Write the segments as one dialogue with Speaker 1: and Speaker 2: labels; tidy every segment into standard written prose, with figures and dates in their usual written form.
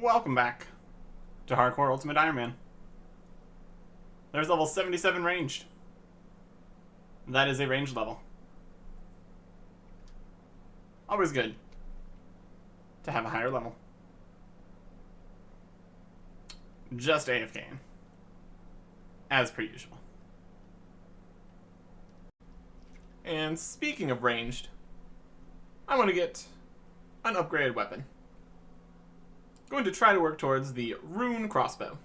Speaker 1: Welcome back to Hardcore Ultimate Iron Man. There's level 77 ranged. That is a ranged level. Always good to have a higher level. Just AFK, as per usual. And speaking of ranged, I want to get an upgraded weapon. Going to try to work towards the rune crossbow.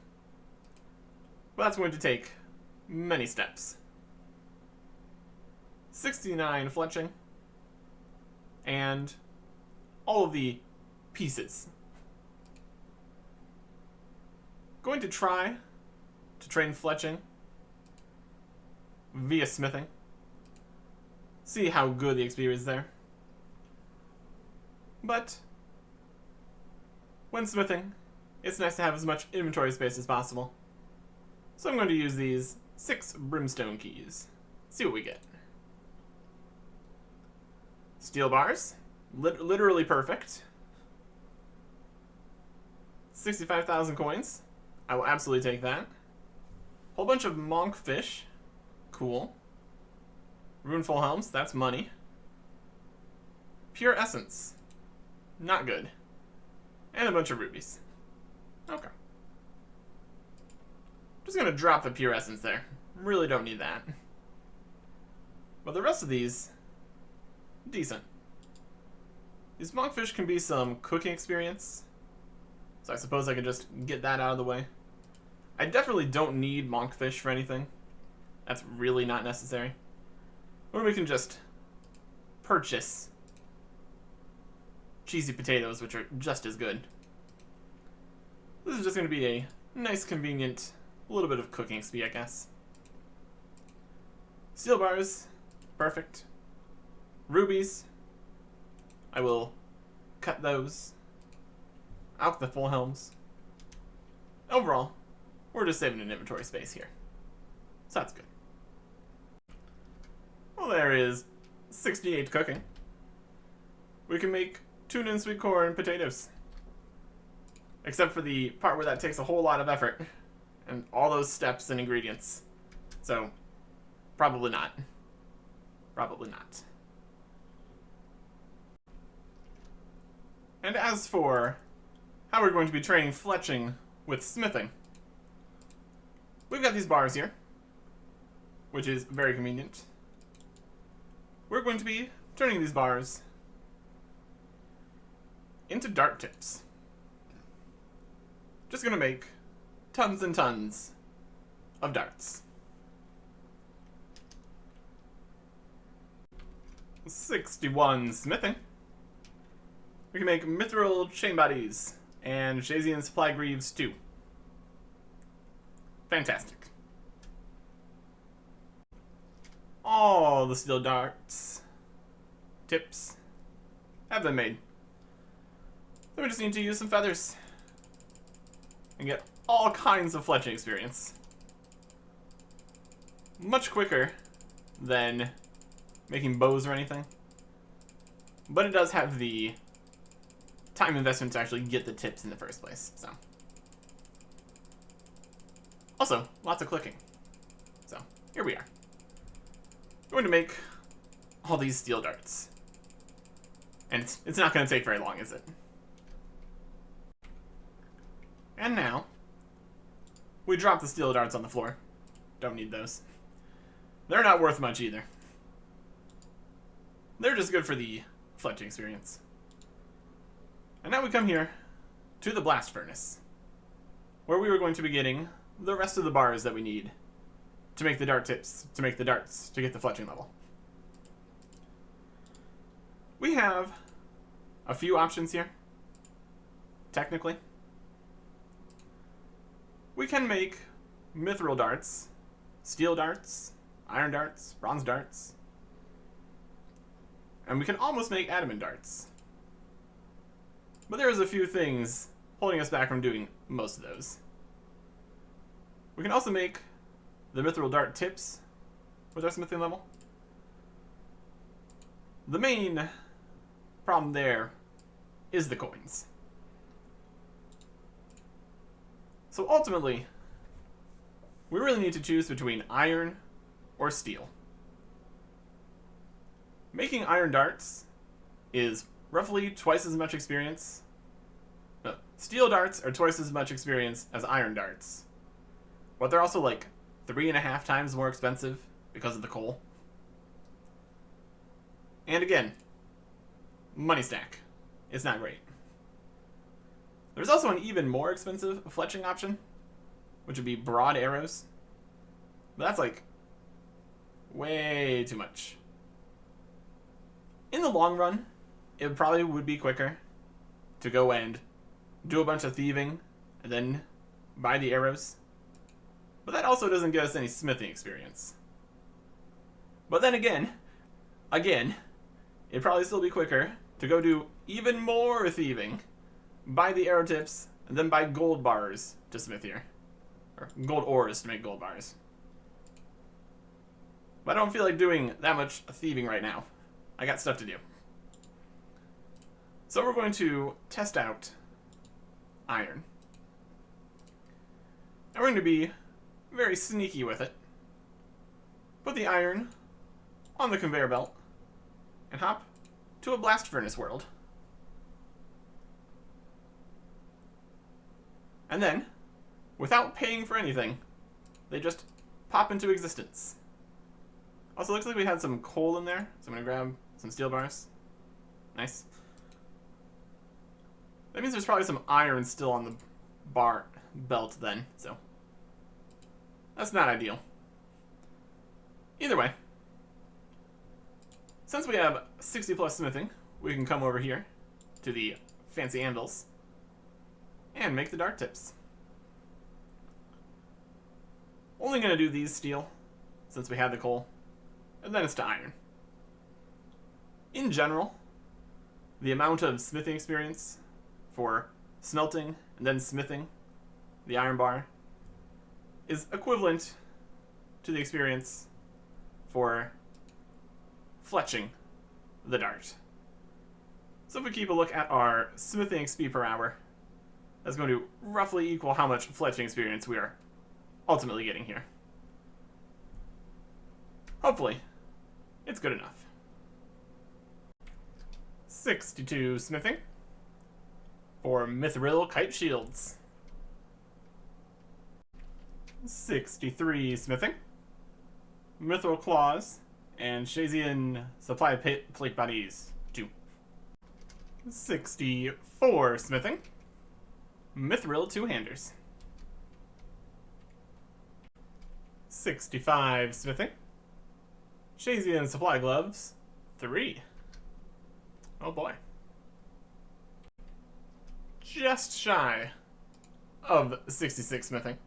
Speaker 1: But that's going to take many steps. 69 fletching. And all of the pieces. Going to try to train fletching via smithing. See how good the experience is there. But when smithing, it's nice to have as much inventory space as possible. So I'm going to use these 6 brimstone keys. See what we get. Steel bars. Literally perfect. 65,000 coins. I will absolutely take that. Whole bunch of monk fish. Cool. Rune full helms. That's money. Pure essence. Not good. And a bunch of rubies. Okay. Just gonna drop the pure essence there. Really don't need that. But the rest of these, decent. These monkfish can be some cooking experience. So I suppose I could just get that out of the way. I definitely don't need monkfish for anything. That's really not necessary. Or we can just purchase cheesy potatoes, which are just as good. This is just going to be a nice, convenient, little bit of cooking XP, I guess. Steel bars, perfect. Rubies, I will cut those. Out the full helms. Overall, we're just saving an inventory space here. So that's good. Well, there is 68 cooking. We can make tuna and sweet corn and potatoes. Except for the part where that takes a whole lot of effort. And all those steps and ingredients. So, probably not. Probably not. And as for how we're going to be training fletching with smithing, we've got these bars here, which is very convenient. We're going to be turning these bars into dart tips. Just gonna make tons and tons of darts. 61 smithing. We can make mithril chain bodies and Shazian supply greaves too. Fantastic. All the steel darts, tips, have been made. Then we just need to use some feathers and get all kinds of fletching experience. Much quicker than making bows or anything. But it does have the time investment to actually get the tips in the first place, so. Also, lots of clicking. So, here we are. We're going to make all these steel darts. And it's not going to take very long, is it? And now, we drop the steel darts on the floor. Don't need those. They're not worth much either. They're just good for the fletching experience. And now we come here to the blast furnace, where we were going to be getting the rest of the bars that we need to make the dart tips, to make the darts, to get the fletching level. We have a few options here, technically. We can make mithril darts, steel darts, iron darts, bronze darts, and we can almost make adamant darts. But there's a few things holding us back from doing most of those. We can also make the mithril dart tips with our smithing level. The main problem there is the coins. So ultimately, we really need to choose between iron or steel. Making iron darts is roughly twice as much experience. No, steel darts are twice as much experience as iron darts. But they're also like 3.5 times more expensive because of the coal. And again, money stack. It's not great. There's also an even more expensive fletching option, which would be broad arrows. But that's like way too much. In the long run, it probably would be quicker to go and do a bunch of thieving and then buy the arrows. But that also doesn't get us any smithing experience. But then again, it'd probably still be quicker to go do even more thieving, buy the arrow tips, and then buy gold bars to smith here. Or gold ores to make gold bars. But I don't feel like doing that much thieving right now. I got stuff to do. So we're going to test out iron. And we're going to be very sneaky with it. Put the iron on the conveyor belt and hop to a blast furnace world. And then, without paying for anything, they just pop into existence. Also, looks like we had some coal in there, so I'm going to grab some steel bars. Nice. That means there's probably some iron still on the bar belt then, so that's not ideal. Either way, since we have 60 plus smithing, we can come over here to the fancy anvils and make the dart tips. Only going to do these steel since we have the coal, and then it's to iron. In general, the amount of smithing experience for smelting and then smithing the iron bar is equivalent to the experience for fletching the dart. So if we keep a look at our smithing XP per hour, that's going to roughly equal how much fletching experience we are ultimately getting here. Hopefully, it's good enough. 62 smithing for mithril kite shields. 63 smithing, mithril claws, and Shazian supply plate bodies. 2. 64 smithing, mithril two-handers. 65 smithing, Shazian supply gloves. 3. Oh boy. Just shy of 66 smithing.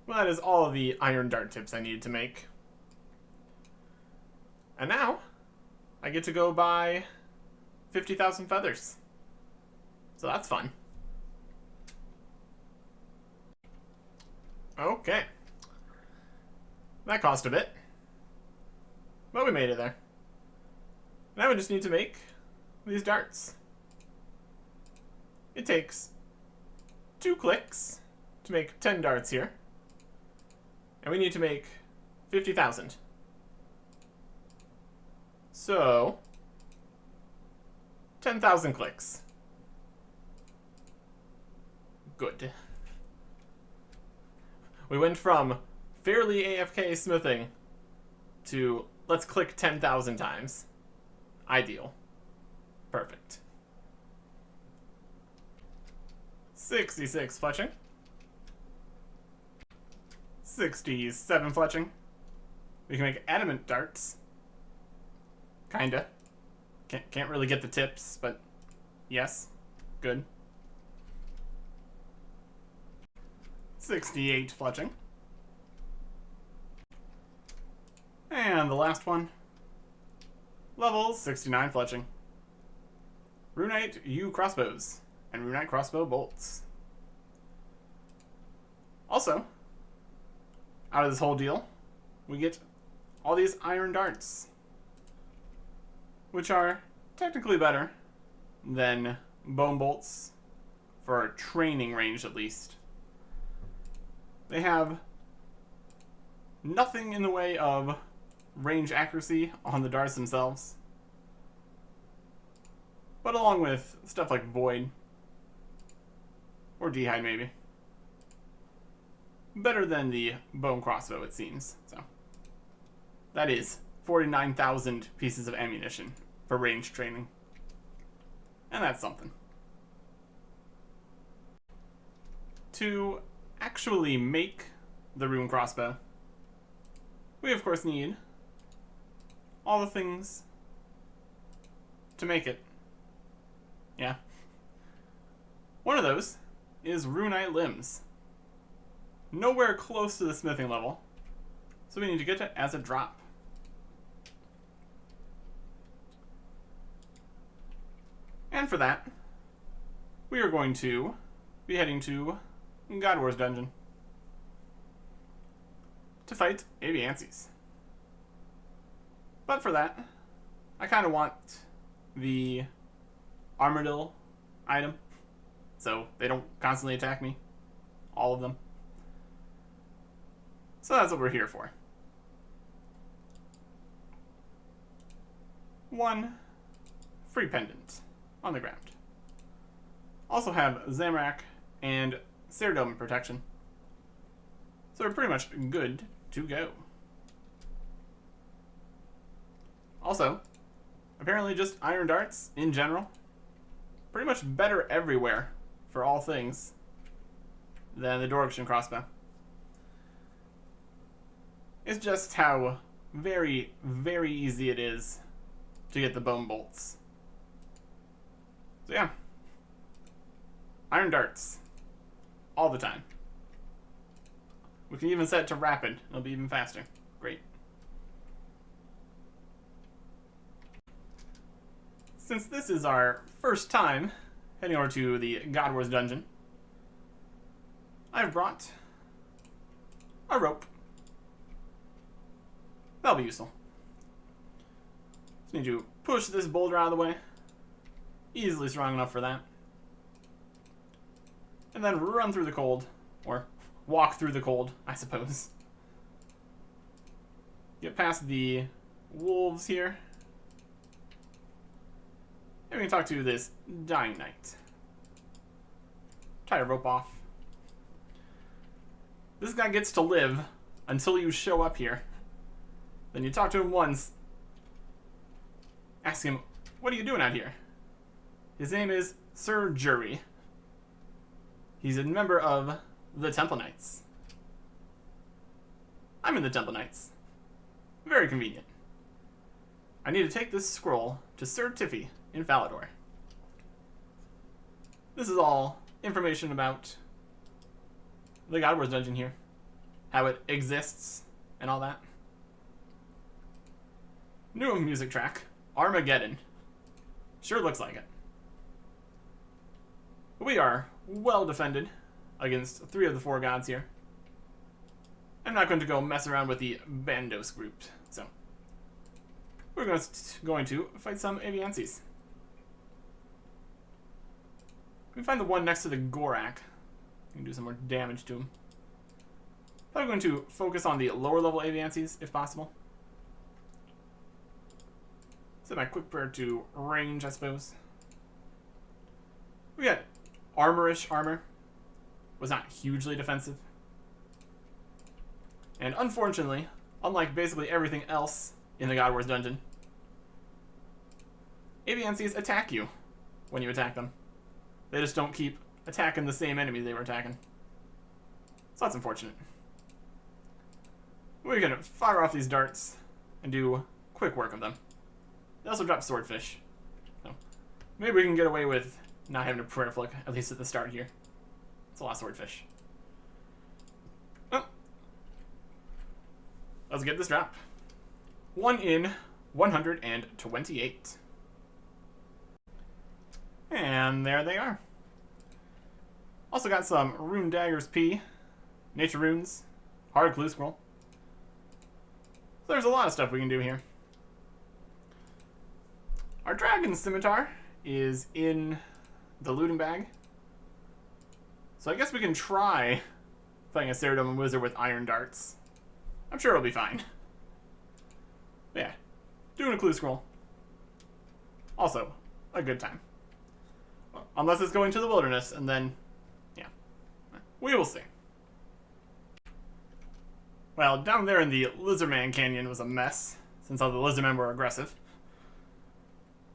Speaker 1: Well, that is all of the iron dart tips I needed to make. And now, I get to go buy 50,000 feathers. So that's fun. Okay. That cost a bit. But we made it there. Now we just need to make these darts. It takes 2 clicks to make 10 darts here. And we need to make 50,000. So, 10,000 clicks. Good. We went from fairly AFK smithing to let's click 10,000 times. Ideal. Perfect. 66 fletching. 67 fletching. We can make adamant darts. Kinda. Can't really get the tips, but yes. Good. 68 fletching. And the last one. Level 69 fletching. Runite U crossbows and Runite crossbow bolts. Also, out of this whole deal, we get all these iron darts, which are technically better than bone bolts for training range at least. they have nothing in the way of range accuracy on the darts themselves. But along with stuff like Void, or D'Hide maybe, better than the bow and crossbow it seems. So that is 49,000 pieces of ammunition for range training. And that's something. To actually make the rune crossbow, we of course need all the things to make it. Yeah. One of those is runite limbs. Nowhere close to the smithing level, so we need to get it as a drop. And for that, we are going to be heading to God Wars Dungeon to fight Aviancies. But for that, I kind of want the Armadillo item, so they don't constantly attack me. All of them. So that's what we're here for. One free pendant on the ground. Also have Zamorak and Ceridome protection. So we're pretty much good to go. Also, apparently just iron darts in general. Pretty much better everywhere for all things than the Dorkshan crossbow. It's just how very, very easy it is to get the bone bolts. So yeah. Iron darts. All the time. We can even set it to rapid. It'll be even faster. Great. Since this is our first time heading over to the God Wars dungeon, I've brought a rope. That'll be useful. Just need to push this boulder out of the way. Easily strong enough for that. And then run through the cold. Or walk through the cold, I suppose. Get past the wolves here. And we can talk to this dying knight. Tie a rope off. This guy gets to live until you show up here. Then you talk to him once. Ask him, what are you doing out here? His name is Sir Jury. He's a member of the Temple Knights. I'm in the Temple Knights. Very convenient. I need to take this scroll to Sir Tiffy in Falador. This is all information about the God Wars dungeon here. How it exists and all that. New music track, Armageddon. Sure looks like it. We are well defended against 3 of the 4 gods here. I'm not going to go mess around with the Bandos group, so we're going to fight some Aviancies. We find the one next to the Gorak. We can do some more damage to him. I'm going to focus on the lower level Aviancies, if possible. Set my quick prayer to range, I suppose. We got armorish armor. Was not hugely defensive. And unfortunately, unlike basically everything else in the God Wars dungeon, Aviancies attack you when you attack them. They just don't keep attacking the same enemy they were attacking. So that's unfortunate. We're going to fire off these darts and do quick work of them. They also drop swordfish. So maybe we can get away with not having a prayer flick, at least at the start here. It's a lot of swordfish. Oh. Let's get this drop. 1 in 128. And there they are. Also got some Rune Daggers P, Nature Runes, Hard Clue Scroll. So there's a lot of stuff we can do here. Our Dragon Scimitar is in the looting bag. So I guess we can try fighting a Ceridome wizard with iron darts. I'm sure it'll be fine. But yeah, doing a clue scroll. Also, a good time. Well, unless it's going to the wilderness, and then, yeah, we will see. Well, down there in the Lizardman Canyon was a mess, since all the Lizardmen were aggressive.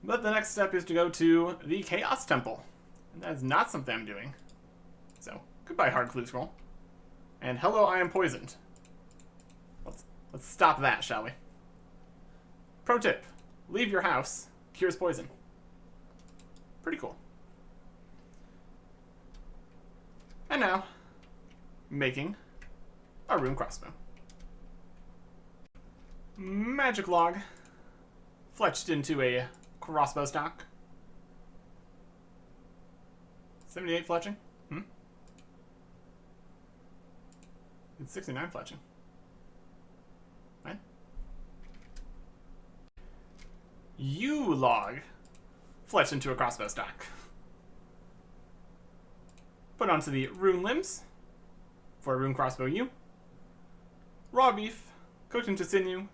Speaker 1: But the next step is to go to the Chaos Temple. And that is not something I'm doing. So, goodbye, hard clue scroll. And hello, I am poisoned. Let's stop that, shall we? Pro tip, leave your house, cures poison. Pretty cool. And now, making a rune crossbow. Magic log, fletched into a crossbow stock. 78 fletching? It's 69 fletching. Right? U log, fletched into a crossbow stock. Put onto the rune limbs for a rune crossbow U. Raw beef, cooked into sinew,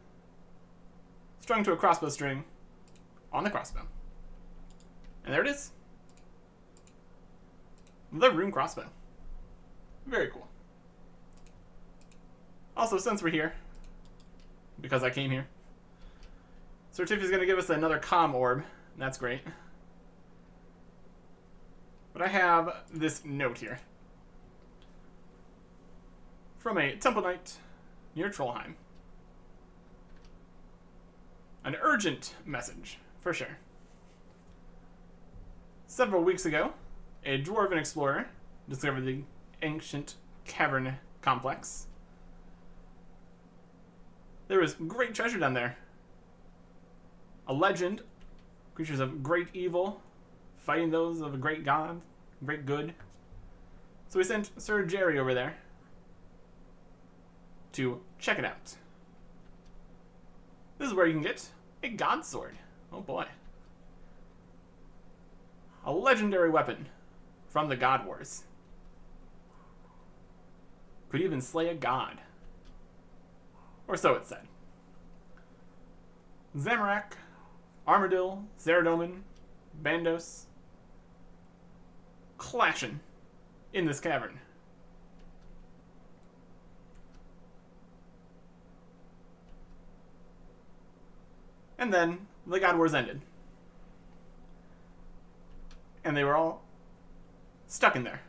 Speaker 1: strung to a crossbow string on the crossbow. And there it is. The rune crossbow. Very cool. Also, since we're here, because I came here, Certificate's going to give us another comm orb. That's great. But I have this note here. From a Temple Knight near Trollheim. An urgent message, for sure. Several weeks ago, a dwarven explorer discovered the ancient cavern complex. There was great treasure down there. A legend, creatures of great evil, fighting those of a great god, great good. So we sent Sir Jerry over there to check it out. This is where you can get a god sword. Oh boy. A legendary weapon from the God Wars. Could even slay a god. Or so it said. Zamorak, Armadil, Zeradomin, Bandos, clashing in this cavern. And then the God Wars ended. And they were all stuck in there.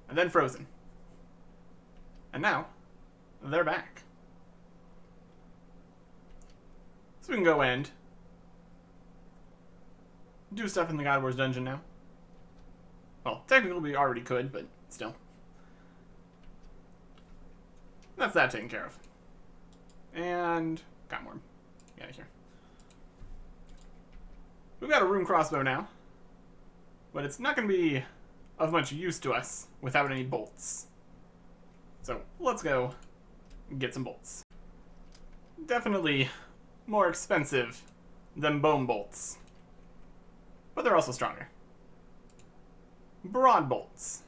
Speaker 1: And then frozen. And now, they're back. So we can go and do stuff in the God Wars dungeon now. Well, technically we already could, but still. That's that taken care of. And got more. Get out of here. We've got a rune crossbow now. But it's not going to be of much use to us without any bolts. So let's go get some bolts. Definitely more expensive than bone bolts. But they're also stronger. Broad bolts.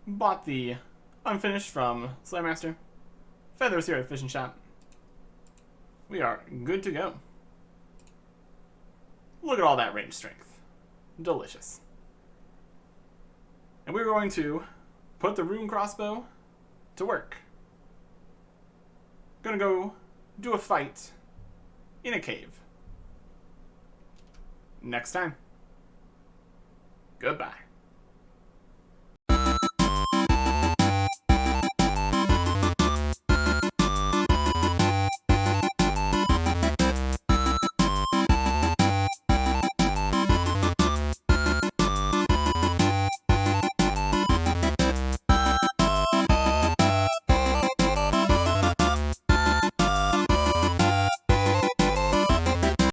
Speaker 1: Bought the unfinished from Slaymaster. Feathers here at Fish and Shop. We are good to go. Look at all that range strength. Delicious. And we're going to put the rune crossbow to work. Gonna go do a fight in a cave. Next time. Goodbye.